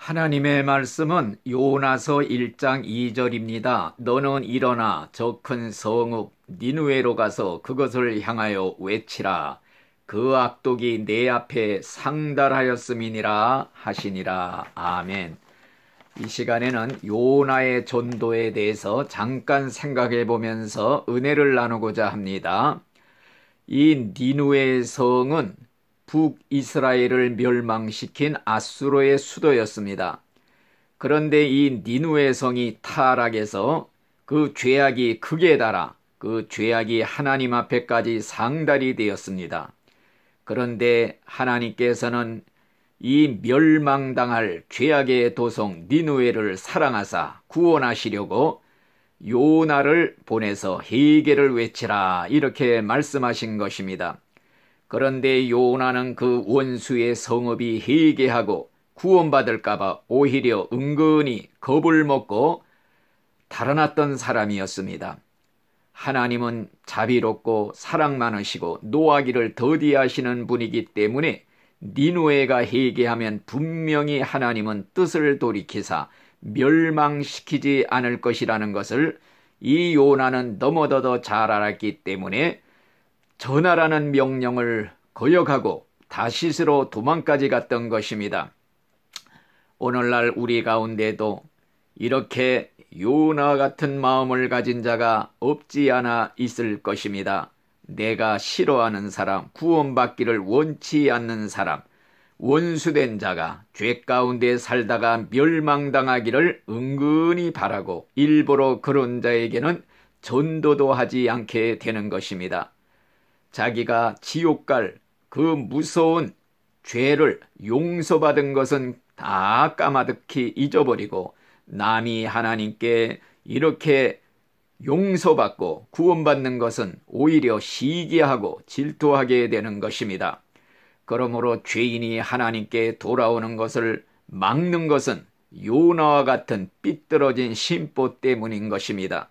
하나님의 말씀은 요나서 1장 2절입니다. 너는 일어나 저 큰 성읍 니느웨로 가서 그것을 향하여 외치라. 그 악독이 내 앞에 상달하였음이니라 하시니라. 아멘. 이 시간에는 요나의 전도에 대해서 잠깐 생각해 보면서 은혜를 나누고자 합니다. 이 니느웨 성은 북이스라엘을 멸망시킨 아수르의 수도였습니다. 그런데 이 니느웨 성이 타락해서 그 죄악이 극에 달아 그 죄악이 하나님 앞에까지 상달이 되었습니다. 그런데 하나님께서는 이 멸망당할 죄악의 도성 니느웨를 사랑하사 구원하시려고 요나를 보내서 회개를 외치라 이렇게 말씀하신 것입니다. 그런데 요나는 그 원수의 성읍이 회개하고 구원받을까봐 오히려 은근히 겁을 먹고 달아났던 사람이었습니다. 하나님은 자비롭고 사랑 많으시고 노하기를 더디하시는 분이기 때문에 니느웨가 회개하면 분명히 하나님은 뜻을 돌이키사 멸망시키지 않을 것이라는 것을 이 요나는 너무나도 잘 알았기 때문에 전하라는 명령을 거역하고 다시스로 도망까지 갔던 것입니다. 오늘날 우리 가운데도 이렇게 요나 같은 마음을 가진 자가 없지 않아 있을 것입니다. 내가 싫어하는 사람, 구원받기를 원치 않는 사람, 원수된 자가 죄 가운데 살다가 멸망당하기를 은근히 바라고 일부러 그런 자에게는 전도도 하지 않게 되는 것입니다. 자기가 지옥 갈 그 무서운 죄를 용서받은 것은 다 까마득히 잊어버리고 남이 하나님께 이렇게 용서받고 구원받는 것은 오히려 시기하고 질투하게 되는 것입니다. 그러므로 죄인이 하나님께 돌아오는 것을 막는 것은 요나와 같은 삐뚤어진 심보 때문인 것입니다.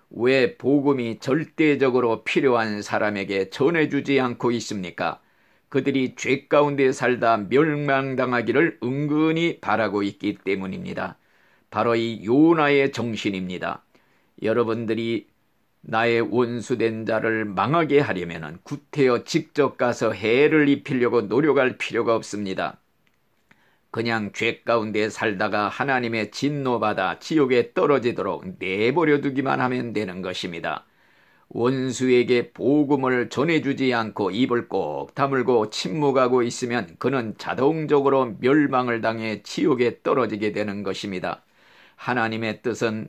왜 복음이 절대적으로 필요한 사람에게 전해주지 않고 있습니까? 그들이 죄 가운데 살다 멸망당하기를 은근히 바라고 있기 때문입니다. 바로 이 요나의 정신입니다. 여러분들이 나의 원수된 자를 망하게 하려면 구태여 직접 가서 해를 입히려고 노력할 필요가 없습니다. 그냥 죄 가운데 살다가 하나님의 진노받아 지옥에 떨어지도록 내버려 두기만 하면 되는 것입니다. 원수에게 복음을 전해주지 않고 입을 꼭 다물고 침묵하고 있으면 그는 자동적으로 멸망을 당해 지옥에 떨어지게 되는 것입니다. 하나님의 뜻은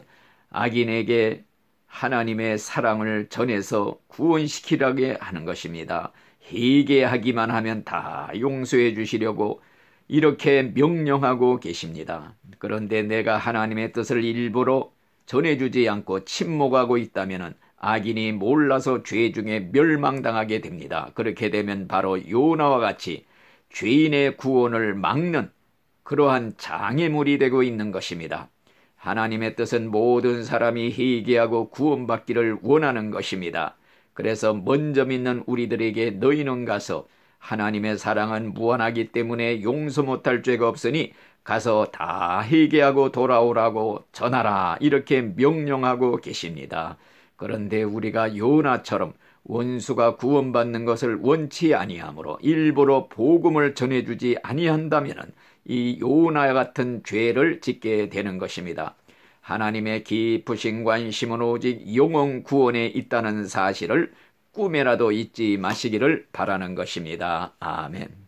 악인에게 하나님의 사랑을 전해서 구원시키라게 하는 것입니다. 회개하기만 하면 다 용서해 주시려고 이렇게 명령하고 계십니다. 그런데 내가 하나님의 뜻을 일부러 전해주지 않고 침묵하고 있다면 악인이 몰라서 죄 중에 멸망당하게 됩니다. 그렇게 되면 바로 요나와 같이 죄인의 구원을 막는 그러한 장애물이 되고 있는 것입니다. 하나님의 뜻은 모든 사람이 회개하고 구원받기를 원하는 것입니다. 그래서 먼저 믿는 우리들에게 너희는 가서 하나님의 사랑은 무한하기 때문에 용서 못할 죄가 없으니 가서 다 회개하고 돌아오라고 전하라 이렇게 명령하고 계십니다. 그런데 우리가 요나처럼 원수가 구원받는 것을 원치 아니하므로 일부러 복음을 전해주지 아니한다면 이 요나 같은 죄를 짓게 되는 것입니다. 하나님의 깊으신 관심은 오직 영혼 구원에 있다는 사실을 꿈에라도 잊지 마시기를 바라는 것입니다. 아멘.